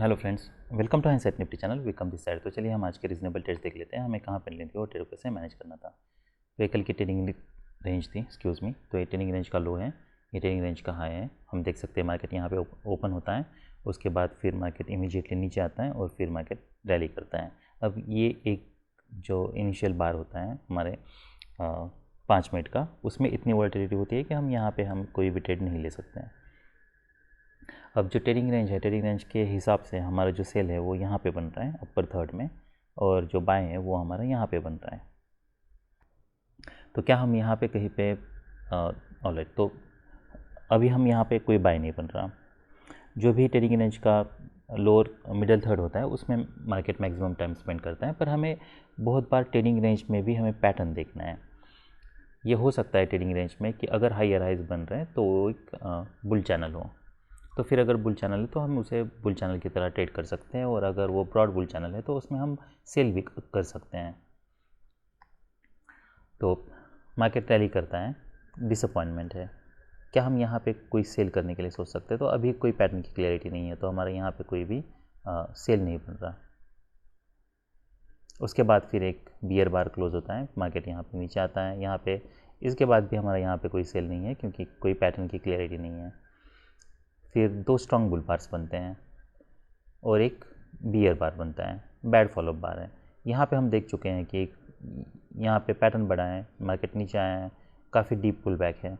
Hello friends, welcome to Highinsight Nifty channel. Welcome this side. तो चलिए हम आज के रीजनेबल ट्रेड्स देख लेते हैं, हमें कहाँ पे लेनी थी और ट्रेड कैसे मैनेज करना था। तो ये कल की ट्रेडिंग रेंज थी, एक्सक्यूज़ मी। तो ये ट्रेडिंग रेंज का लो है, ये ट्रेडिंग रेंज का हाई है। हम देख सकते हैं मार्केट यहाँ पे ओपन होता है, उसके बाद फिर मार्केट इमीडिएटली नीचे आता है और फिर मार्केट रैली करता है। अब ये एक जो इनिशियल बार होता है हमारे 5 मिनट का, उसमें इतनी वॉलेटिलिटी होती है कि हम यहाँ पे हम कोई भी ट्रेड नहीं ले सकते हैं। अब जो ट्रेडिंग रेंज है, ट्रेडिंग रेंज के हिसाब से हमारा जो सेल है वो यहाँ पे बन रहा है अपर थर्ड में, और जो बाय है वो हमारा यहाँ पे बन रहा है। तो क्या हम यहाँ पे कहीं पे ऑलराइट, तो अभी हम यहाँ पे कोई बाय नहीं बन रहा। जो भी ट्रेडिंग रेंज का लोअर मिडल थर्ड होता है उसमें मार्केट मैक्सिमम टाइम स्पेंड करता है, पर हमें बहुत बार ट्रेडिंग रेंज में भी हमें पैटर्न देखना है। ये हो सकता है ट्रेडिंग रेंज में कि अगर हायर हाइज बन रहे हैं तो वो एक बुल चैनल हो, तो फिर अगर बुल चैनल है तो हम उसे बुल चैनल की तरह ट्रेड कर सकते हैं, और अगर वो ब्रॉड बुल चैनल है तो उसमें हम सेल भी कर सकते हैं। तो मार्केट रैली करता है, डिसअपॉइंटमेंट है, क्या हम यहाँ पे कोई सेल करने के लिए सोच सकते हैं? तो अभी कोई पैटर्न की क्लियरिटी नहीं है, तो हमारे यहाँ पे कोई भी सेल नहीं बन रहा। उसके बाद फिर एक बियर बार क्लोज होता है, मार्केट यहाँ पे नीचे आता है, यहाँ पे इसके बाद भी हमारा यहाँ पे कोई सेल नहीं है क्योंकि कोई पैटर्न की क्लियरिटी नहीं है। फिर 2 स्ट्रॉन्ग बुल बार्स बनते हैं और एक बियर बार बनता है, बैड फॉलोअप बार है। यहाँ पे हम देख चुके हैं कि यहाँ पे पैटर्न बड़ा है, मार्केट नीचे आया है, काफ़ी डीप पुल बैक है,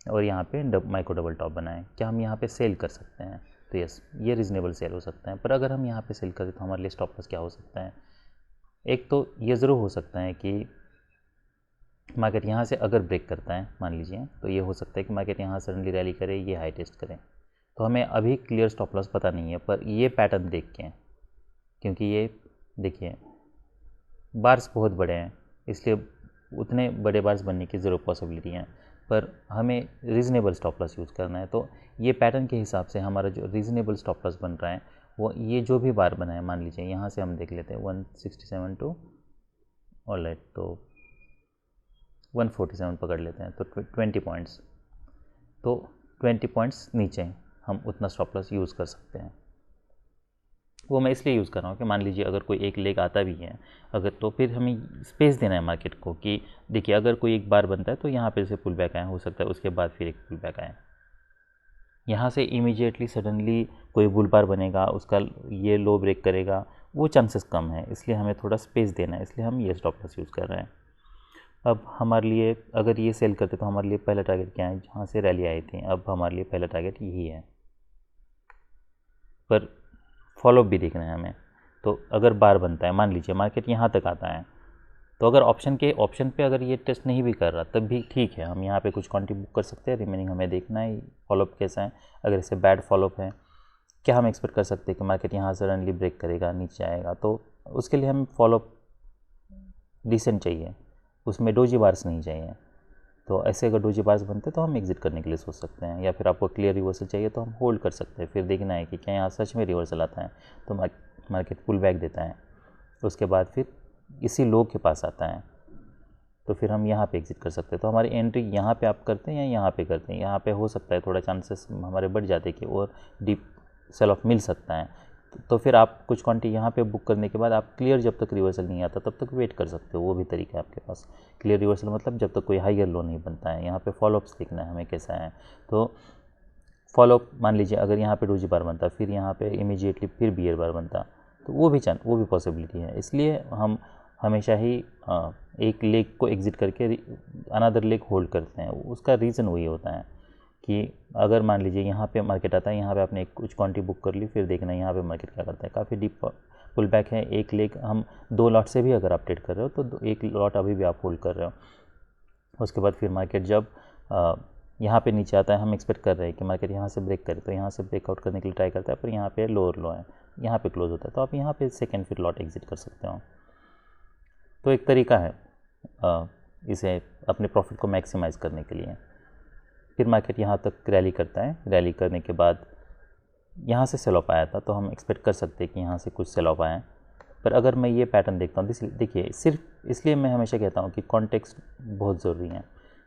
और यहाँ पे माइक्रो डबल टॉप बना है। क्या हम यहाँ पे सेल कर सकते हैं? तो यस, ये रीजनेबल सेल हो सकता है। पर अगर हम यहाँ पे सेल करें तो हमारे लिए स्टॉप लॉस क्या हो सकता है? एक तो ये ज़रूर हो सकता है कि मार्केट यहाँ से अगर ब्रेक करता है, मान लीजिए, तो ये हो सकता है कि मार्केट यहाँ सडनली रैली करे, ये हाई टेस्ट करें। तो हमें अभी क्लियर स्टॉप लॉस पता नहीं है, पर ये पैटर्न देख के, क्योंकि ये देखिए बार्स बहुत बड़े हैं, इसलिए उतने बड़े बार्स बनने की ज़रूर पॉसिबिलिटी है, पर हमें रीज़नेबल स्टॉप लॉस यूज़ करना है। तो ये पैटर्न के हिसाब से हमारा जो रीज़नेबल स्टॉप लॉस बन रहा है वो ये जो भी बार बना है, मान लीजिए यहाँ से हम देख लेते हैं 167 टू ऑलराइट, तो 147 पकड़ लेते हैं, तो 20 पॉइंट्स, तो 20 पॉइंट्स नीचे हम उतना स्टॉप लॉस यूज़ कर सकते हैं। वो मैं इसलिए यूज़ कर रहा हूँ कि मान लीजिए अगर कोई एक लेग आता भी है अगर, तो फिर हमें स्पेस देना है मार्केट को कि देखिए अगर कोई एक बार बनता है तो यहाँ पे से पुल बैक आए, हो सकता है उसके बाद फिर एक पुल बैक आए। यहाँ से इमीडिएटली सडनली कोई बुल बार बनेगा, उसका ये लो ब्रेक करेगा, वो चांसेस कम है, इसलिए हमें थोड़ा स्पेस देना है, इसलिए हम ये स्टॉप लॉस यूज़ कर रहे हैं। अब हमारे लिए अगर ये सेल करते तो हमारे लिए पहला टारगेट क्या है? जहाँ से रैली आई थी, अब हमारे लिए पहला टारगेट यही है, पर फॉलोअप भी देखना है हमें। तो अगर बार बनता है, मान लीजिए मार्केट यहाँ तक आता है, तो अगर ऑप्शन पे अगर ये टेस्ट नहीं भी कर रहा तब भी ठीक है, हम यहाँ पे कुछ क्वांटिटी बुक कर सकते हैं। रिमेनिंग हमें देखना है फॉलोअप कैसा है। अगर इसे बैड फॉलोअप है, क्या हम एक्सपेक्ट कर सकते हैं कि मार्केट यहाँ से सडनली ब्रेक करेगा, नीचे आएगा? तो उसके लिए हम फॉलोअप डिसेंट चाहिए, उसमें डोजी बार्स नहीं चाहिए। तो ऐसे अगर डोजी बार्स बनते तो हम एग्जिट करने के लिए सोच सकते हैं, या फिर आपको क्लियर रिवर्सल चाहिए तो हम होल्ड कर सकते हैं। फिर देखना है कि क्या यहाँ सच में रिवर्सल आता है, तो मार्केट पुल बैक देता है, उसके बाद फिर इसी लो के पास आता है, तो फिर हम यहाँ पे एग्जिट कर सकते हैं। तो हमारी एंट्री यहाँ पे आप करते हैं या यहाँ पे करते हैं? यहाँ पे हो सकता है थोड़ा चांसेस हमारे बढ़ जाते कि और डीप सेल ऑफ मिल सकता है, तो फिर आप कुछ क्वांटिटी यहाँ पे बुक करने के बाद आप क्लियर जब तक रिवर्सल नहीं आता तब तक वेट कर सकते हो, वो भी तरीका है आपके पास। क्लियर रिवर्सल मतलब जब तक कोई हाइयर लो नहीं बनता है। यहाँ पे फॉलोअप्स देखना है हमें कैसा है। तो फॉलोअप मान लीजिए अगर यहाँ पे डोजी बार बनता, फिर यहाँ पे इमीडिएटली फिर बियर बार बनता, तो वो भी पॉसिबिलिटी है। इसलिए हम हमेशा ही एक लेग को एग्जिट करके अनदर लेग होल्ड करते हैं। उसका रीज़न वही होता है कि अगर मान लीजिए यहाँ पे मार्केट आता है, यहाँ पे आपने कुछ क्वांटिटी बुक कर ली, फिर देखना है यहाँ पे मार्केट क्या करता है। काफ़ी डीप पुल बैक है, एक लेग हम 2 लॉट से भी अगर आप ट्रेड कर रहे हो तो एक लॉट अभी भी आप होल्ड कर रहे हो। उसके बाद फिर मार्केट जब यहाँ पे नीचे आता है, हम एक्सपेक्ट कर रहे हैं कि मार्केट यहाँ से ब्रेक करे, तो यहाँ से ब्रेकआउट करने के लिए ट्राई करता है, पर यहाँ पे लोअर लो है, यहाँ पे क्लोज होता है, तो आप यहाँ पे सेकेंड फिर लॉट एग्जिट कर सकते हो। तो एक तरीका है इसे अपने प्रॉफिट को मैक्सिमाइज़ करने के लिए। फिर मार्केट यहाँ तक रैली करता है, रैली करने के बाद यहाँ से सेल ऑफ आया था, तो हम एक्सपेक्ट कर सकते हैं कि यहाँ से कुछ सेल ऑफ आए। पर अगर मैं ये पैटर्न देखता हूँ, देखिए सिर्फ इसलिए मैं हमेशा कहता हूँ कि कॉन्टेक्स्ट बहुत ज़रूरी है,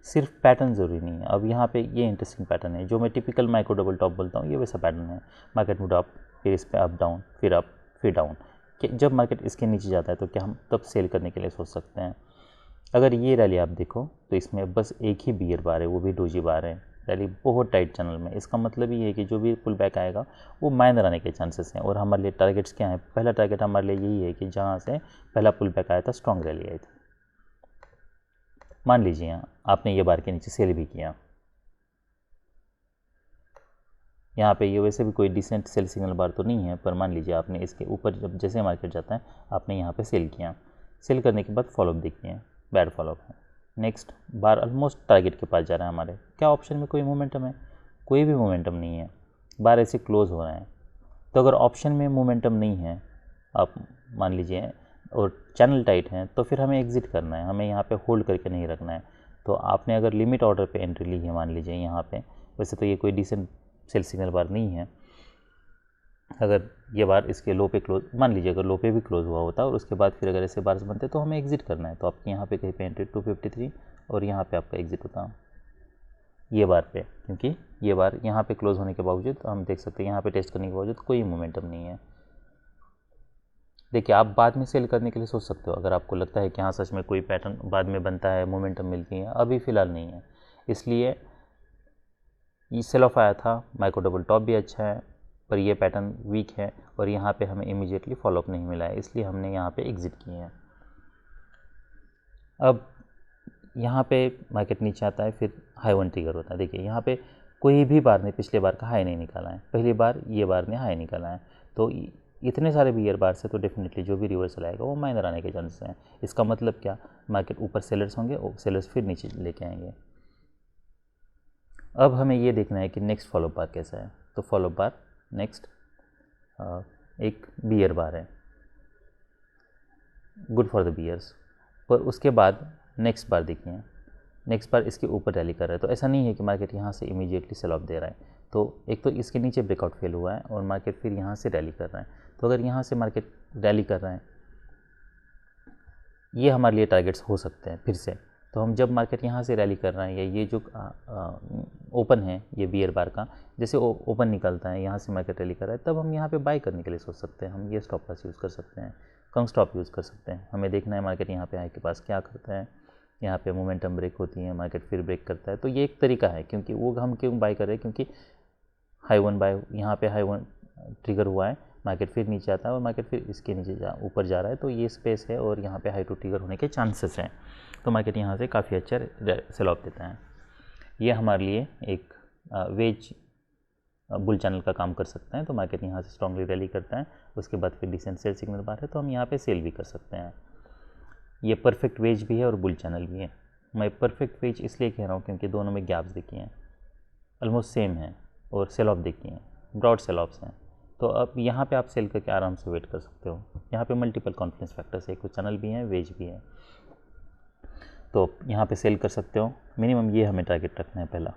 सिर्फ पैटर्न ज़रूरी नहीं है। अब यहाँ पे ये इंटरेस्टिंग पैटर्न है, जो मैं टिपिकल माइक्रो डबल टॉप बोलता हूँ, ये वैसा पैटर्न है। मार्केट मूव अप, फिर इस पर अप डाउन, फिर अप, फिर डाउन। कि जब मार्केट इसके नीचे जाता है तो क्या हम तब सेल करने के लिए सोच सकते हैं। अगर ये रैली आप देखो तो इसमें बस एक ही बियर बार है, वो भी डोजी बार है, रैली बहुत टाइट चैनल में। इसका मतलब ये है कि जो भी पुल बैक आएगा वो माइनर आने के चांसेस हैं। और हमारे लिए टारगेट्स क्या हैं, पहला टारगेट हमारे लिए यही है कि जहाँ से पहला पुल बैक आया था स्ट्रॉन्ग रैली आई थी। मान लीजिए यहाँ आपने ये बार के नीचे सेल भी किया, यहाँ पे ये वैसे भी कोई डिसेंट सेल सिग्नल बार तो नहीं है, पर मान लीजिए आपने इसके ऊपर जब जैसे मार्केट जाता है आपने यहाँ पे सेल किया, सेल करने के बाद फॉलोअप देखिए, बैड फॉलोअप है। नेक्स्ट बार ऑलमोस्ट टारगेट के पास जा रहा है हमारे, क्या ऑप्शन में कोई मोमेंटम है, कोई भी मोमेंटम नहीं है, बार ऐसे क्लोज हो रहे हैं। तो अगर ऑप्शन में मोमेंटम नहीं है आप मान लीजिए और चैनल टाइट है तो फिर हमें एग्जिट करना है, हमें यहाँ पे होल्ड करके नहीं रखना है। तो आपने अगर लिमिट ऑर्डर पे एंट्री ली है मान लीजिए यहाँ पे, वैसे तो ये कोई डिसेंट सेल सिग्नल बार नहीं है, अगर ये बार इसके लो पे क्लोज, मान लीजिए अगर लो पे भी क्लोज हुआ होता और उसके बाद फिर अगर ऐसे बार्स बनते तो हमें एग्जिट करना है। तो आपके यहाँ पे कहीं पे एंट्री 253 और यहाँ पे आपका एग्जिट होता ये बार पे, क्योंकि ये बार यहाँ पे क्लोज होने के बावजूद हम देख सकते हैं यहाँ पे टेस्ट करने के बावजूद कोई मोमेंटम नहीं है। देखिए आप बाद में सेल करने के लिए सोच सकते हो अगर आपको लगता है कि हाँ सच में कोई पैटर्न बाद में बनता है, मोमेंटम मिलती है, अभी फ़िलहाल नहीं है। इसलिए ये सेल ऑफ आया था, माइक्रो डबल टॉप भी अच्छा है पर ये पैटर्न वीक है और यहाँ पे हमें इमीडिएटली फॉलोअप नहीं मिला है, इसलिए हमने यहाँ पे एग्जिट किए हैं। अब यहाँ पे मार्केट नीचे आता है, फिर हाई वन ट्रिगर होता है। देखिए यहाँ पे कोई भी बार ने पिछले बार का हाई नहीं निकाला है, पहली बार ये बार ने हाई निकाला है। तो इतने सारे बियर बार से तो डेफिनेटली जो भी रिवर्सल आएगा वो माइनर आने के चांसेस हैं। इसका मतलब क्या, मार्केट ऊपर सेलर्स होंगे और सेलर्स फिर नीचे लेके आएंगे। अब हमें ये देखना है कि नेक्स्ट फॉलोअप बार कैसा है। तो फॉलोअप बार नेक्स्ट एक बियर बार है, गुड फॉर द बियर्स। पर उसके बाद नेक्स्ट बार देखिए, नेक्स्ट बार इसके ऊपर रैली कर रहा है। तो ऐसा नहीं है कि मार्केट यहाँ से इमीडिएटली सेल ऑफ दे रहा है, तो एक तो इसके नीचे ब्रेकआउट फेल हुआ है और मार्केट फिर यहाँ से रैली कर रहा है। तो अगर यहाँ से मार्केट रैली कर रहा है, ये हमारे लिए टारगेट्स हो सकते हैं फिर से। तो हम जब मार्केट यहाँ से रैली कर रहे हैं या ये जो ओपन है ये बियर बार का, जैसे ओपन निकलता है यहाँ से मार्केट रैली कर रहा है, तब हम यहाँ पे बाय करने के लिए सोच सकते हैं। हम ये स्टॉप लॉस यूज़ कर सकते हैं, कम स्टॉप यूज़ कर सकते हैं। हमें देखना है मार्केट यहाँ पे हाई के पास क्या करता है, यहाँ पे मोमेंटम ब्रेक होती है, मार्केट फिर ब्रेक करता है, तो ये एक तरीका है। क्योंकि वो हम क्यों बाय कर रहे हैं, क्योंकि हाई वन बाय, यहाँ पे हाई वन ट्रिगर हुआ है, मार्केट फिर नीचे आता है और मार्केट फिर इसके नीचे ऊपर जा रहा है, तो ये स्पेस है और यहाँ पे हाई टू ट्रिगर होने के चांसेस हैं। तो मार्केट यहाँ से काफ़ी अच्छा सेल ऑफ देता है। ये हमारे लिए एक वेज बुल चैनल का काम कर सकते हैं। तो मार्केट यहाँ से स्ट्रांगली रैली करता है, उसके बाद फिर डिसेंट सेल सिग्नल बार है, तो हम यहाँ पे सेल भी कर सकते हैं। ये परफेक्ट वेज भी है और बुल चैनल भी है। मैं परफेक्ट वेज इसलिए कह रहा हूँ क्योंकि दोनों में गैप्स देखिए हैं, ऑलमोस्ट सेम है, और सेल ऑफ देखिए हैं, ब्रॉड सेल ऑफ्स हैं। तो अब यहाँ पे आप सेल करके आराम से वेट कर सकते हो। यहाँ पे मल्टीपल कॉन्फिडेंस फैक्टर्स है, कुछ चैनल भी हैं, वेज भी है, तो यहाँ पे सेल कर सकते हो। मिनिमम ये हमें टारगेट रखना है पहला।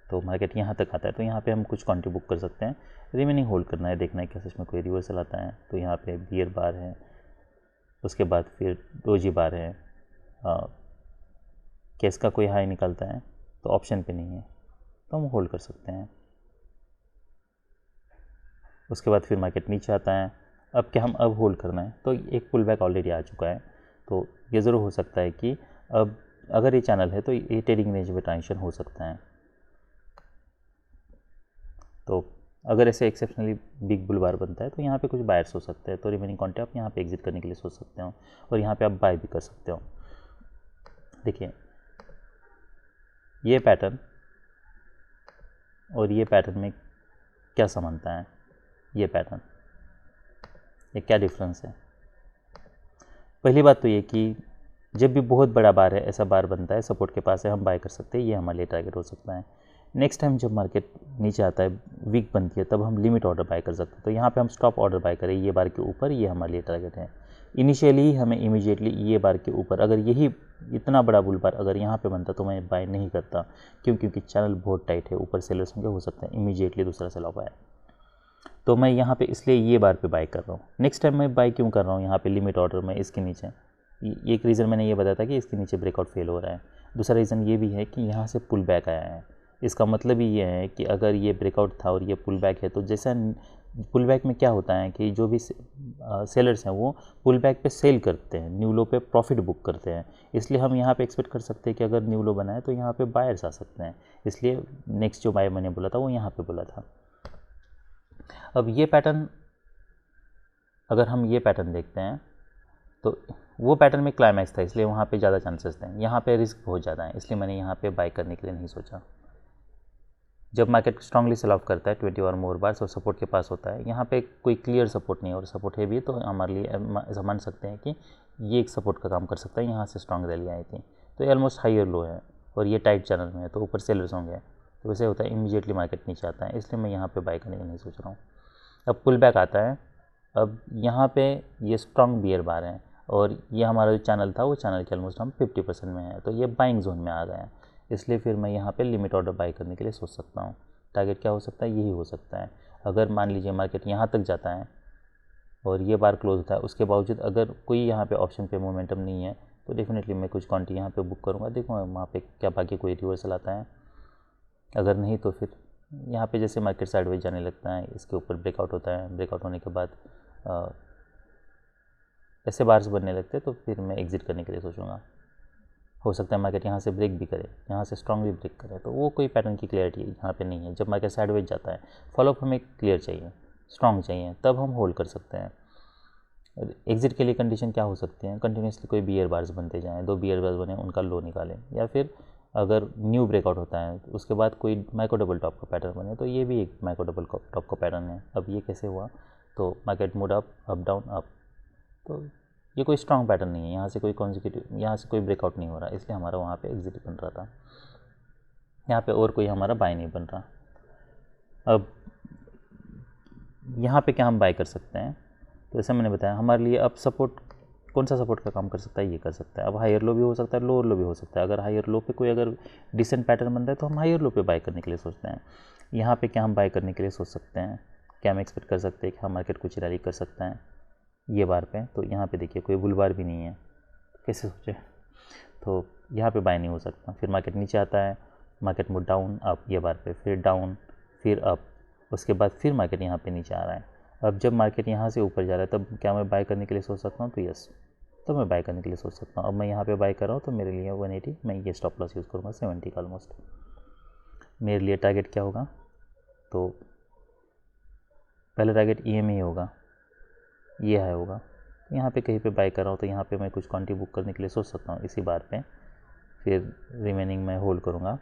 तो मार्केट यहाँ तक आता है तो यहाँ पे हम कुछ क्वांटिटी बुक कर सकते हैं, रिमेनिंग होल्ड करना है, देखना है कि इसमें कोई रिवर्सल आता है। तो यहाँ पे बियर बार है, उसके बाद फिर डोजी बार है, केस का कोई हाई निकलता है तो ऑप्शन पे नहीं है तो हम होल्ड कर सकते हैं। उसके बाद फिर मार्केट नीचे आता है, अब क्या हम अब होल्ड करना है, तो एक पुल बैक ऑलरेडी आ चुका है, तो ये ज़रूर हो सकता है कि अब अगर ये चैनल है तो ये ट्रेडिंग रेंज में ट्रांजिशन हो सकता है। तो अगर ऐसे एक्सेप्शनली बिग बुल बार बनता है तो यहाँ पे कुछ बायर्स हो सकते हैं, तो रिमेनिंग क्वांटिटी आप यहाँ पे एग्जिट करने के लिए सोच सकते हो और यहाँ पे आप बाय भी कर सकते हो। देखिए ये पैटर्न और ये पैटर्न में क्या समानता है, ये पैटर्न, ये क्या डिफरेंस है। पहली बात तो ये कि जब भी बहुत बड़ा बार है, ऐसा बार बनता है, सपोर्ट के पास है, हम बाय कर सकते हैं, ये हमारे लिए टारगेट हो सकता है। नेक्स्ट टाइम जब मार्केट नीचे आता है, वीक बनती है, तब हम लिमिट ऑर्डर बाय कर सकते हैं। तो यहाँ पे हम स्टॉप ऑर्डर बाय करें ये बार के ऊपर, ये हमारे लिए टारगेट है। इनिशियली हमें इमीडिएटली ये बार के ऊपर, अगर यही इतना बड़ा बुल बार अगर यहाँ पे बनता तो मैं बाय नहीं करता, क्योंकि चैनल बहुत टाइट है, ऊपर सेलर्स होंगे, हो सकता है इमीडिएटली दूसरा सेल ऑफ आए। तो मैं यहाँ पे इसलिए ये बार पे बाय कर रहा हूँ। नेक्स्ट टाइम मैं बाय क्यों कर रहा हूँ यहाँ पे लिमिट ऑर्डर में इसके नीचे, एक रीज़न मैंने ये बताया था कि इसके नीचे ब्रेकआउट फेल हो रहा है। दूसरा रीज़न ये भी है कि यहाँ से पुल बैक आया है, इसका मतलब ही ये है कि अगर ये ब्रेकआउट था और ये पुल बैक है तो जैसा पुल बैक में क्या होता है कि जो भी सेलर्स हैं वो पुल बैक पे सेल करते हैं, न्यू लो पे प्रॉफिट बुक करते हैं, इसलिए हम यहाँ पे एक्सपेक्ट कर सकते हैं कि अगर न्यू लो बनाए तो यहाँ पे बायर्स आ सकते हैं, इसलिए नेक्स्ट जो बाय मैंने बोला था वो यहाँ पे बोला था। अब ये पैटर्न, अगर हम ये पैटर्न देखते हैं तो वो पैटर्न में क्लाइमैक्स था, इसलिए वहाँ पे ज़्यादा चांसेस थे, यहाँ पे रिस्क बहुत ज़्यादा है, इसलिए मैंने यहाँ पे बाय करने के लिए नहीं सोचा। जब मार्केट स्ट्रांगली सेल ऑफ करता है 20 और मोर बार्स और सपोर्ट के पास होता है, यहाँ पे कोई क्लियर सपोर्ट नहीं है और सपोर्ट है भी, तो हमारे लिए समझ सकते हैं कि ये एक सपोर्ट का काम कर सकता है। यहाँ से स्ट्रांग रैली आई थी, तो ये ऑलमोस्ट हायर लो है और ये टाइट चैनल में है, तो ऊपर सेलर्स होंगे, तो वैसे होता है इमीडिएटली मार्केट नीचे आता है, इसलिए मैं यहाँ पर बाय करने का नहीं सोच रहा हूँ। अब पुल बैक आता है, अब यहाँ पे ये स्ट्रांग बियर बार है और ये हमारा जो चैनल था वो चैनल के ऑलमोस्ट हम 50% में है, तो ये बाइंग जोन में आ गए हैं, इसलिए फिर मैं यहाँ पे लिमिट ऑर्डर बाय करने के लिए सोच सकता हूँ। टारगेट क्या हो सकता है, यही हो सकता है। अगर मान लीजिए मार्केट यहाँ तक जाता है और ये बार क्लोज होता है, उसके बावजूद अगर कोई यहाँ पे ऑप्शन पे मोमेंटम नहीं है तो डेफिनेटली मैं कुछ क्वांटिटी यहाँ पे बुक करूँगा, देखूँगा वहाँ पे क्या बाकी कोई रिवर्सल आता है। अगर नहीं तो फिर यहाँ पे जैसे मार्केट साइडवेज जाने लगता है, इसके ऊपर ब्रेकआउट होता है, ब्रेकआउट होने के बाद ऐसे बार्स बनने लगते हैं, तो फिर मैं एग्जिट करने के लिए सोचूंगा। हो सकता है मार्केट यहाँ से ब्रेक भी करे, यहाँ से स्ट्रांग भी ब्रेक करे, तो वो कोई पैटर्न की क्लियरिटी यहाँ पे नहीं है। जब मार्केट साइडवेज जाता है, फॉलोअप हमें क्लियर चाहिए, स्ट्रांग चाहिए, तब हम होल्ड कर सकते हैं। एग्जिट के लिए कंडीशन क्या हो सकती है, कंटिन्यूसली कोई बियर बार्स बनते जाएँ, 2 बियर बार्स बने उनका लो निकालें, या फिर अगर न्यू ब्रेकआउट होता है तो उसके बाद कोई माइक्रो डबल टॉप का पैटर्न बने, तो ये भी एक माइक्रो डबल टॉप का पैटर्न है। अब ये कैसे हुआ, तो market mood up down up, तो ये कोई स्ट्रांग पैटर्न नहीं है, यहाँ से कोई कॉन्जिक्यूटिव, यहाँ से कोई ब्रेकआउट नहीं हो रहा, इसलिए हमारा वहाँ पे एग्जिट बन रहा था, यहाँ पे और कोई हमारा बाय नहीं बन रहा। अब यहाँ पे क्या हम बाय कर सकते हैं, तो जैसे मैंने बताया हमारे लिए अब सपोर्ट, कौन सा सपोर्ट का काम कर सकता है, ये कर सकता है। अब हायर लो भी हो सकता है, लोअर लो भी हो सकता है। अगर हायर लो पे कोई अगर डिसेंट पैटर्न बन रहा है तो हम हायर लो पे बाय करने के लिए सोचते हैं। यहाँ पे क्या हम बाय करने के लिए सोच सकते हैं, क्या हम एक्सपेक्ट कर सकते हैं कि हाँ मार्केट कुछ रैली कर सकता है ये बार पे, तो यहाँ पे देखिए कोई बुल बार भी नहीं है, कैसे सोचे, तो यहाँ पे बाय नहीं हो सकता। फिर मार्केट नीचे आता है, मार्केट मूव डाउन अप, ये बार पे फिर डाउन फिर अप, उसके बाद फिर मार्केट यहाँ पे नीचे आ रहा है। अब जब मार्केट यहाँ से ऊपर जा रहा है तब क्या मैं बाय करने के लिए सोच सकता हूँ, तो यस, तो मैं बाय करने के लिए सोच सकता हूँ। अब मैं यहाँ पे बाय कर रहा हूँ तो मेरे लिए 180, मैं ये स्टॉप लॉस यूज़ करूँगा 70 का ऑलमोस्ट। मेरे लिए टारगेट क्या होगा, तो पहला टारगेट EMA ही होगा, ये हाई होगा, तो यहाँ पे कहीं पे बाय कर रहा हूँ तो यहाँ पे मैं कुछ क्वांटिटी बुक करने के लिए सोच सकता हूँ इसी बार पे, फिर रिमेनिंग मैं होल्ड करूँगा।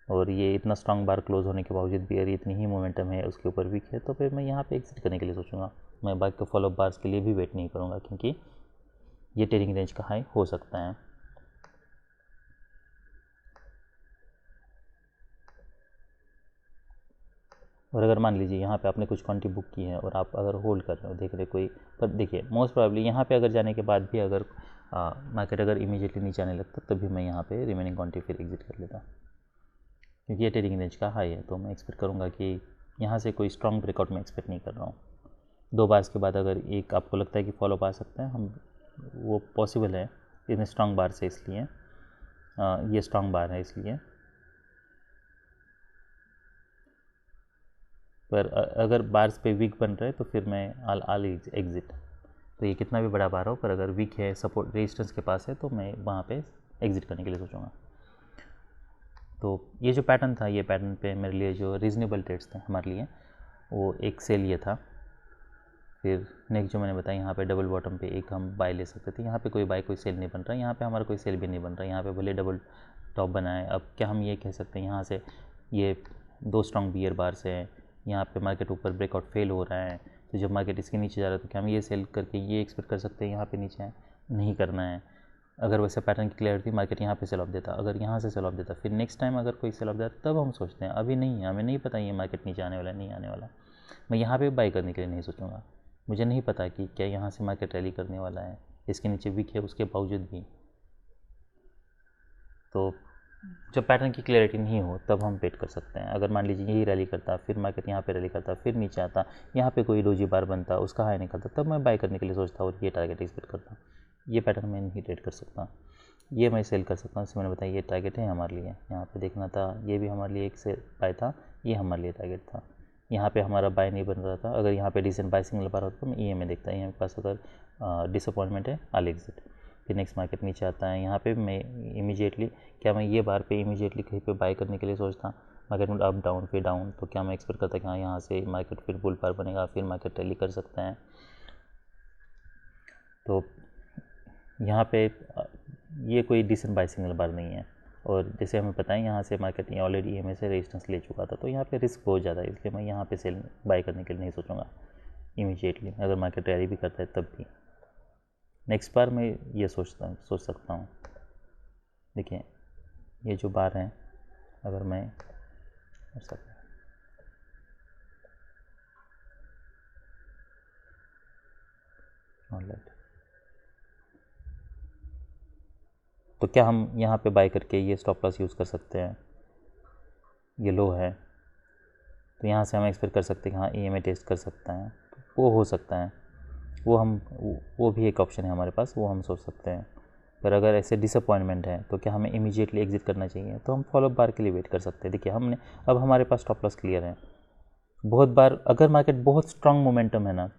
और ये इतना स्ट्रांग बार क्लोज होने के बावजूद भी अगर इतनी ही मोमेंटम है उसके ऊपर वीक है, तो फिर मैं यहाँ पे एग्जिट करने के लिए सोचूंगा। मैं बाइक के फॉलोअप बार्स के लिए भी वेट नहीं करूँगा, क्योंकि ये ट्रेडिंग रेंज का हाई हो सकता है। और अगर मान लीजिए यहाँ पे आपने कुछ क्वांटिटी बुक की है और आप अगर होल्ड कर रहे हो, देख रहे कोई, पर देखिए मोस्ट प्रोबेबली यहाँ पे अगर जाने के बाद भी अगर मार्केट अगर इमीडिएटली नीचे आने लगता तब भी मैं यहाँ पे रिमेनिंग क्वांटिटी फिर एग्जिट कर लेता, क्योंकि ये ट्रेडिंग रेंज का हाई है। तो मैं एक्सपेक्ट करूँगा कि यहाँ से कोई स्ट्रॉन्ग ब्रेकआउट मैं एक्सपेक्ट नहीं कर रहा हूँ। 2 बार्स के बाद अगर एक आपको लगता है कि फॉलोअप आ सकता है, हम वो पॉसिबल है इतने स्ट्रॉन्ग बार से, इसलिए ये स्ट्रॉन्ग बार है इसलिए। पर अगर बार्स पे वीक बन रहे तो फिर मैं आल एग्जिट, तो ये कितना भी बड़ा बार हो पर अगर वीक है, सपोर्ट रेजिस्टेंस के पास है, तो मैं वहाँ पे एग्जिट करने के लिए सोचूंगा। तो ये जो पैटर्न था, ये पैटर्न पे मेरे लिए जो रीज़नेबल ट्रेड्स थे हमारे लिए, वो एक सेल ये था। फिर नेक्स्ट जो मैंने बताया, यहाँ पे डबल बॉटम पे एक हम बाय ले सकते थे, यहाँ पे कोई बाय कोई सेल नहीं बन रहा, यहाँ पे हमारा कोई सेल भी नहीं बन रहा, यहाँ पे भले डबल टॉप बना है। अब क्या हम ये कह सकते हैं, यहाँ से ये 2 स्ट्रॉन्ग बियर बार से हैं, यहाँ पे मार्केट ऊपर ब्रेकआउट फेल हो रहा है, तो जब मार्केट इसके नीचे जा रहा है तो क्या हम ये सेल करके ये एक्सपेक्ट कर सकते हैं यहाँ पे नीचे है, नहीं करना है। अगर वैसे पैटर्न की क्लियर थी, मार्केट यहाँ पे सेल ऑफ देता, अगर यहाँ से सेल ऑफ देता, फिर नेक्स्ट टाइम अगर कोई सेल ऑफ देता तब हम सोचते हैं, अभी नहीं है, हमें नहीं पता ये मार्केट नीचे आने वाला नहीं आने वाला, मैं यहाँ पे बाय करने के लिए नहीं सोचूंगा। मुझे नहीं पता कि क्या यहाँ से मार्केट रैली करने वाला है, इसके नीचे वीक है उसके बावजूद भी। तो जब पैटर्न की क्लियरिटी नहीं हो तब हम वेट कर सकते हैं। अगर मान लीजिए यही रैली करता, फिर मार्केट यहाँ पे रैली करता, फिर नीचे आता, यहाँ पे कोई डोजी बार बनता, उसका हाई निकलता, तब मैं बाय करने के लिए सोचता और ये टारगेट एक्सपेक्ट करता। ये पैटर्न मैं नहीं ट्रेड कर सकता, ये मैं सेल कर सकता हूँ। जैसे मैंने बताया ये टारगेट है हमारे लिए, यहाँ पे देखना था, ये भी हमारे लिए एक से बाय था, ये हमारे लिए टारगेट था, यहाँ पे हमारा बाय नहीं बन रहा था, अगर यहाँ पे डिसेंट बाय सिग्नल बार होता तो मैं EMA देखता है, मेरे पास अगर डिसअपॉइंटमेंट है आई एग्जिट। फिर नेक्स्ट मार्केट नीचे आता है, यहाँ पे मैं इमीडिएटली, क्या मैं ये बार पे इमीडिएटली कहीं पे बाय करने के लिए सोचता, मार्केट में अप डाउन फिर डाउन, तो क्या मैं एक्सपेक्ट करता कि हाँ यहाँ से मार्केट फिर बुल बार बनेगा, फिर मार्केट रैली कर सकता है। तो यहाँ पे ये कोई डिसेंट बाय सिग्नल बार नहीं है, और जैसे हमें पता है यहाँ से मार्केट ऑलरेडी EMA से रेजिस्टेंस ले चुका था, तो यहाँ पे रिस्क बहुत ज़्यादा है, इसलिए मैं यहाँ पे सेल बाय करने के लिए नहीं सोचूंगा इमीडिएटली, अगर मार्केट रैली भी करता है तब भी। नेक्स्ट बार मैं ये सोच सकता हूँ, देखिए ये जो बार है, अगर मैं ऑलराइट, तो क्या हम यहाँ पे बाय करके ये स्टॉप लॉस यूज़ कर सकते हैं, ये लो है, तो यहाँ से हम एक्सपेक्ट कर सकते हैं कि हाँ EMA टेस्ट कर सकता है, तो वो हो सकता है, वो भी एक ऑप्शन है हमारे पास, वो हम सोच सकते हैं। पर अगर ऐसे डिसअपॉइंटमेंट है तो क्या हमें इमीडिएटली एग्जिट करना चाहिए, तो हम फॉलोअप बार के लिए वेट कर सकते हैं। देखिए हमने अब हमारे पास स्टॉप लॉस क्लियर है। बहुत बार अगर मार्केट बहुत स्ट्रांग मोमेंटम है ना,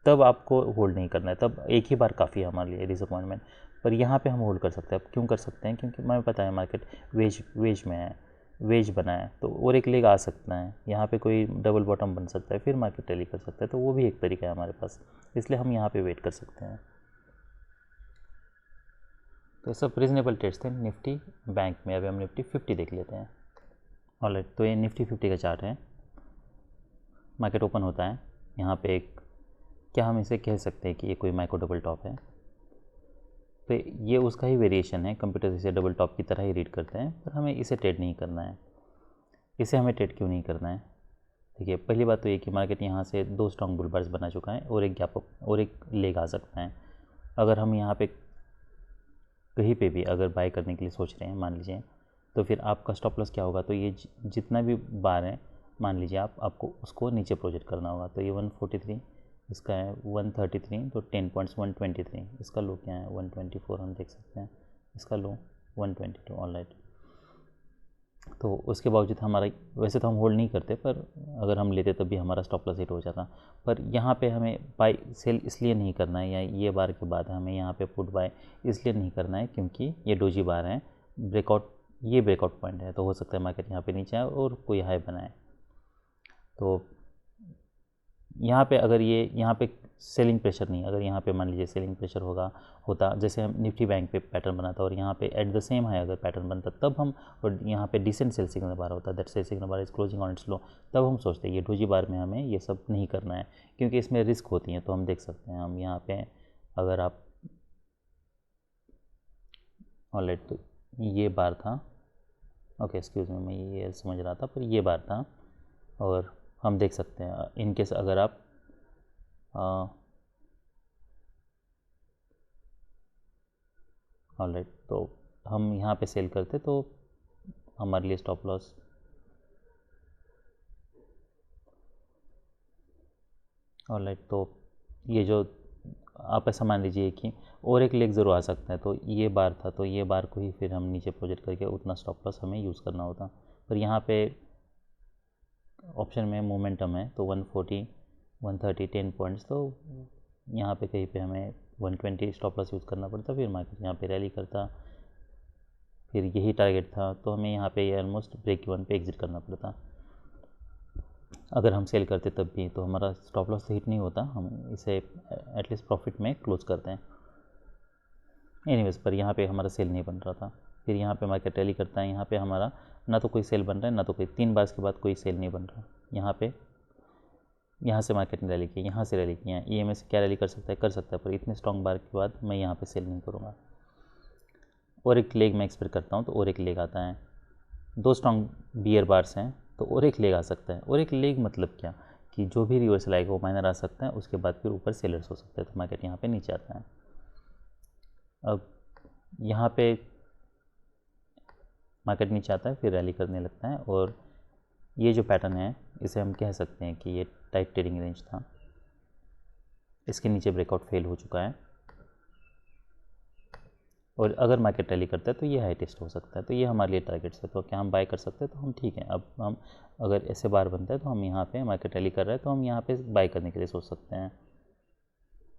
तब आपको होल्ड नहीं करना है, तब एक ही बार काफ़ी है हमारे लिए डिसअपॉइंटमेंट। पर यहाँ पे हम होल्ड कर सकते हैं। अब क्यों कर सकते हैं, क्योंकि हमें पता है मार्केट वेज में है, वेज बना है, तो और एक लेग आ सकता है, यहाँ पे कोई डबल बॉटम बन सकता है, फिर मार्केट रैली कर सकता है, तो वो भी एक तरीका है हमारे पास, इसलिए हम यहाँ पे वेट कर सकते हैं। तो सब रीजनेबल ट्रेड्स थे निफ्टी बैंक में। अभी हम निफ्टी 50 देख लेते हैं। ऑलराइट, तो ये निफ्टी 50 का चार्ट है। मार्केट ओपन होता है, यहाँ पे एक, क्या हम इसे कह सकते हैं कि ये कोई माइक्रो डबल टॉप है, तो ये उसका ही वेरिएशन है, कंप्यूटर इसे डबल टॉप की तरह ही रीड करते हैं, पर हमें इसे ट्रेड नहीं करना है। इसे हमें ट्रेड क्यों नहीं करना है, देखिए पहली बात तो ये कि मार्केट यहाँ से 2 स्ट्रॉन्ग बुल बार्स बना चुका है, और एक गैप अप और एक लेग आ सकता है। अगर हम यहाँ पे कहीं पे भी अगर बाय करने के लिए सोच रहे हैं मान लीजिए, तो फिर आपका स्टॉप लॉस क्या होगा, तो ये जितना भी बार है मान लीजिए आपको उसको नीचे प्रोजेक्ट करना होगा। तो ये 143, इसका है 133, तो 10 पॉइंट्स 123, इसका लो क्या है 124 हम देख सकते हैं, इसका लो 122। ऑलराइट, तो उसके बावजूद हमारा, वैसे तो हम होल्ड नहीं करते, पर अगर हम लेते तब भी हमारा स्टॉप लॉस हिट हो जाता। पर यहाँ पे हमें बाय सेल इसलिए नहीं करना है, या ये बार के बाद हमें यहाँ पे पुट बाय इसलिए नहीं करना है क्योंकि ये डोजी बार है, ब्रेकआउट, ये ब्रेकआउट पॉइंट है, तो हो सकता है मार्केट यहाँ पे नीचे आए और कोई हाई बनाए। तो यहाँ पे अगर ये यहाँ पे सेलिंग प्रेशर नहीं, अगर यहाँ पे मान लीजिए सेलिंग प्रेशर होता जैसे हम निफ्टी बैंक पे पैटर्न बनाता और यहाँ पे एट द सेम हाई अगर पैटर्न बनता, तब हम, और यहाँ पे डिसेंट सेल सिग्नल बार होता, that sell signal bar is closing on its low, तब हम सोचते हैं ये डोजी बार में हमें ये सब नहीं करना है क्योंकि इसमें रिस्क होती है। तो हम देख सकते हैं, हम यहाँ पे अगर आप, ऑलराइट, तो ये बार था, ओके एक्सक्यूज़ मी, मैं ये समझ रहा था, पर ये बार था, और हम देख सकते हैं इनकेस अगर आप ऑलराइट, तो हम यहाँ पे सेल करते तो हमारे लिए स्टॉप लॉस, ऑलराइट, तो ये जो आप ऐसा मान लीजिए कि और एक लेग ज़रूर आ सकता है, तो ये बार था, तो ये बार को ही फिर हम नीचे प्रोजेक्ट करके उतना स्टॉप लॉस हमें यूज़ करना होता। पर यहाँ पे ऑप्शन में मोमेंटम है, तो 140 130 10 पॉइंट्स, तो यहाँ पे कहीं पे हमें 120 स्टॉप लॉस यूज़ करना पड़ता, फिर मार्केट यहाँ पे रैली करता, फिर यही टारगेट था, तो हमें यहाँ पे ऑलमोस्ट ब्रेक इवन पे एग्जिट करना पड़ता। अगर हम सेल करते तब भी, तो हमारा स्टॉप लॉस हिट नहीं होता, हम इसे एटलीस्ट प्रॉफिट में क्लोज करते हैं। एनीवेज, पर यहाँ पे हमारा सेल नहीं बन रहा था, फिर यहाँ पे मार्केट रैली करता है, यहाँ पे हमारा ना तो कोई सेल बन रहा है, ना तो कोई 3 बार के बाद कोई सेल नहीं बन रहा। यहाँ से मार्केट ने रैली की, यहाँ से रैली किया, EMA से क्या रैली कर सकता है, पर इतने स्ट्रॉन्ग बार के बाद मैं यहाँ पे सेल नहीं करूँगा। और एक लेग मैं एक्सपेक्ट करता हूँ, तो और एक लेग आता है, 2 स्ट्रॉन्ग बियर बार्स हैं, तो और एक लेग आ सकता है। और एक लेग मतलब क्या, कि जो भी रिवर्सल आएगा वो माइनर आ सकता है, उसके बाद फिर ऊपर सेलर्स हो सकते हैं, तो मार्केट यहाँ पे नीचे आता है। अब यहाँ पे मार्केट नीचे आता है, फिर रैली करने लगता है, और ये जो पैटर्न है इसे हम कह सकते हैं कि ये टाइट ट्रेडिंग रेंज था, इसके नीचे ब्रेकआउट फेल हो चुका है, और अगर मार्केट रैली करता है तो ये हाई टेस्ट हो सकता है। तो ये हमारे लिए टारगेट्स है। तो क्या हम बाय कर सकते हैं? तो हम ठीक है, अब हम अगर ऐसे बार बनता है तो हम यहाँ पे मार्केट रैली कर रहा है तो हम यहाँ पे बाय करने के लिए सोच सकते हैं।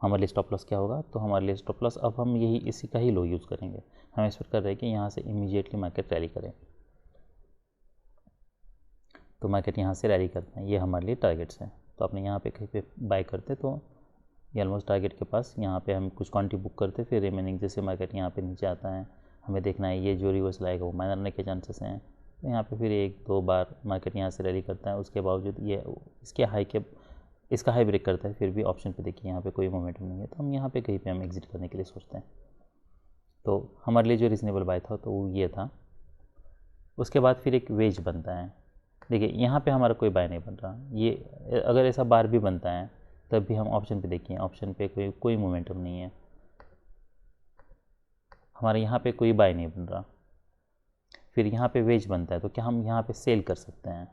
हमारे लिए स्टॉप लॉस क्या होगा? तो हमारे लिए स्टॉप लॉस अब हम यही इसी का ही लो यूज़ करेंगे। हम एक्सपेक्ट कर रहे हैं कि यहाँ से इमीडिएटली मार्केट रैली करें, तो मार्केट यहाँ से रैली करते हैं, ये हमारे लिए टारगेट्स हैं। तो आपने यहाँ पे कहीं पे बाय करते तो ये ऑलमोस्ट टारगेट के पास यहाँ पे हम कुछ क्वांटिटी बुक करते, फिर रिमेनिंग जैसे मार्केट यहाँ पे नीचे आता है हमें देखना है ये जो रिवर्सल आएगा वो माइनर आने के चांसेस हैं। तो यहाँ पे फिर 1-2 बार मार्केट यहाँ से रैली करता है, उसके बावजूद ये इसका हाई ब्रेक करता है, फिर भी ऑप्शन पे देखिए यहाँ पे कोई मोमेंटम नहीं है, तो हम यहाँ पे कहीं पे हम एग्जिट करने के लिए सोचते हैं। तो हमारे लिए जो रीजनेबल बाय था तो वो ये था। उसके बाद फिर एक वेज बनता है। देखिए यहाँ पे हमारा कोई बाय नहीं बन रहा, ये अगर ऐसा बार भी बनता है तब भी हम ऑप्शन पे देखिए, ऑप्शन पे कोई मोमेंटम नहीं है, हमारे यहाँ पे कोई बाय नहीं बन रहा। फिर यहाँ पे वेज बनता है तो क्या हम यहाँ पे सेल कर सकते हैं?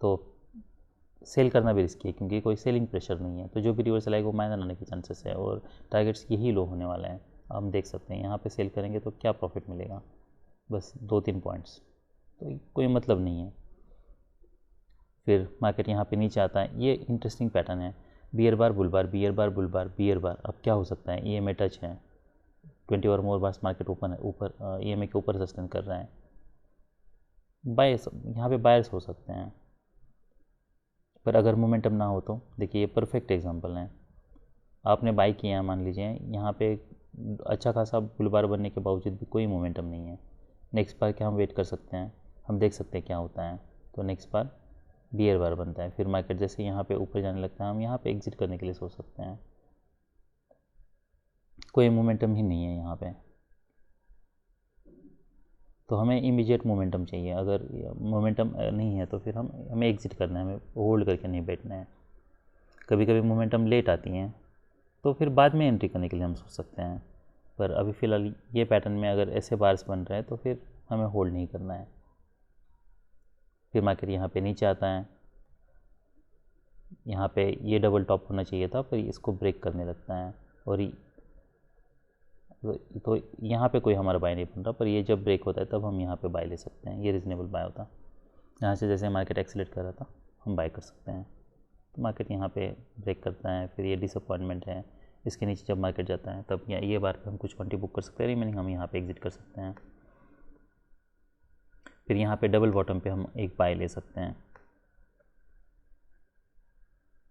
तो सेल करना भी रिस्की है क्योंकि कोई सेलिंग प्रेशर नहीं है, तो जो भी रिवर्सल आएगा वो माइनर आने के चांसेस है और टारगेट्स यही लो होने वाले हैं। हम देख सकते हैं यहाँ पे सेल करेंगे तो क्या प्रॉफिट मिलेगा, बस 2-3 पॉइंट्स, तो कोई मतलब नहीं है। फिर मार्केट यहाँ पे नीचे आता है, ये इंटरेस्टिंग पैटर्न है, बियर बार बुल बार, बियर बार बुल बार, बियर बार। अब क्या हो सकता है? EMA टच है, 20 और मोर बार्स मार्केट ओपन है, ऊपर EMA के ऊपर सस्टेन कर रहा है, बायर्स यहाँ पे बायर्स हो सकते हैं। पर अगर मोमेंटम ना हो तो देखिए ये परफेक्ट एग्जांपल है, आपने बाय किया मान लीजिए यहाँ पे अच्छा खासा बुल बार बनने के बावजूद भी कोई मोमेंटम नहीं है। नेक्स्ट बार क्या हम वेट कर सकते हैं? हम देख सकते हैं क्या होता है। तो नेक्स्ट बार बियर बार बनता है, फिर मार्केट जैसे यहाँ पे ऊपर जाने लगता है हम यहाँ पे एग्जिट करने के लिए सोच सकते हैं। कोई मोमेंटम ही नहीं है यहाँ पे, तो हमें इमीडिएट मोमेंटम चाहिए। अगर मोमेंटम नहीं है तो फिर हमें एग्जिट करना है, हमें होल्ड करके नहीं बैठना है। कभी कभी मोमेंटम लेट आती हैं तो फिर बाद में एंट्री करने के लिए हम सोच सकते हैं, पर अभी फ़िलहाल ये पैटर्न में अगर ऐसे बार्स बन रहे हैं तो फिर हमें होल्ड नहीं करना है। फिर मार्केट यहाँ पे नीचे आता है, यहाँ पे ये डबल टॉप होना चाहिए था पर इसको ब्रेक करने लगता है और तो यहाँ पे कोई हमारा बाय नहीं बन रहा, पर ये जब ब्रेक होता है तब हम यहाँ पे बाय ले सकते हैं, ये रीजनेबल बाय होता है। यहाँ से जैसे मार्केट एक्सीलेट कर रहा था हम बाय कर सकते हैं। तो मार्केट यहाँ पे ब्रेक करता है, फिर ये डिसअपॉइंटमेंट है, इसके नीचे जब मार्केट जाता है तब ये बार पे हम कुछ क्वांटिटी बुक कर सकते हैं, रिमेनिंग हम यहाँ पे एग्जिट कर सकते हैं। फिर यहाँ पे डबल बॉटम पे हम एक बाय ले सकते हैं।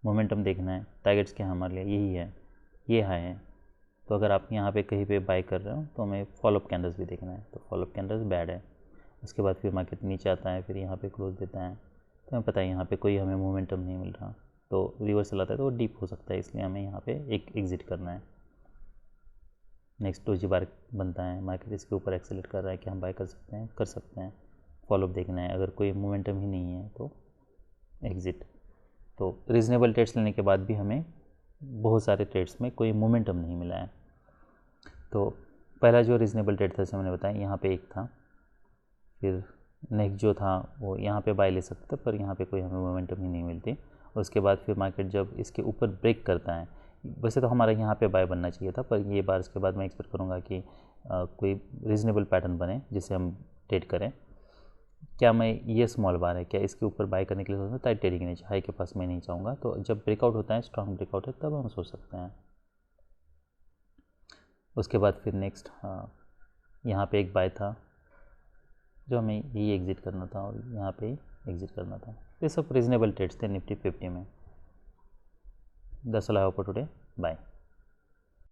मोमेंटम देखना है, टारगेट्स क्या हमारे लिए यही है, ये हाई है। तो अगर आप यहाँ पे कहीं पे बाय कर रहे हो तो हमें फॉलोअप कैंडल्स भी देखना है, तो फॉलोअप कैंडल्स बैड है। उसके बाद फिर मार्केट नीचे आता है, फिर यहाँ पे क्लोज देता है, तो हमें पता है यहाँ पे कोई हमें मोमेंटम नहीं मिल रहा, तो रिवर्सल आता है तो वो डीप हो सकता है, इसलिए हमें यहाँ पे एक एग्जिट करना है। नेक्स्ट डोजी बार बनता है, मार्केट इसके ऊपर एक्सेलेट कर रहा है कि हम बाय कर सकते हैं। फॉलोअप देखना है, अगर कोई मोमेंटम ही नहीं है तो एग्ज़िट। तो रीज़नेबल ट्रेड्स लेने के बाद भी हमें बहुत सारे ट्रेड्स में कोई मोमेंटम नहीं मिला है। तो पहला जो रीज़नेबल ट्रेड था जैसे मैंने बताया यहाँ पे एक था, फिर नेक्स्ट जो था वो यहाँ पे बाय ले सकते पर यहाँ पे कोई हमें मोमेंटम ही नहीं मिलती। उसके बाद फिर मार्केट जब इसके ऊपर ब्रेक करता है, वैसे तो हमारा यहाँ पे बाय बनना चाहिए था, पर ये बार इसके बाद मैं एक्सपेक्ट करूँगा कि कोई रीज़नेबल पैटर्न बने जिससे हम ट्रेड करें। क्या मैं ये स्मॉल बार है, क्या इसके ऊपर बाय करने के लिए सोचता है? ट्रेडिंग नहीं, हाई के पास मैं नहीं चाहूँगा। तो जब ब्रेकआउट होता है, स्ट्रॉन्ग ब्रेकआउट है, तब हम सोच सकते हैं। उसके बाद फिर नेक्स्ट यहाँ पे एक बाय था जो हमें यही एग्ज़िट करना था और यहाँ पे एग्ज़िट करना था। ये सब रीज़नेबल ट्रेड्स थे निफ्टी 50 में। That's all I have for today, bye.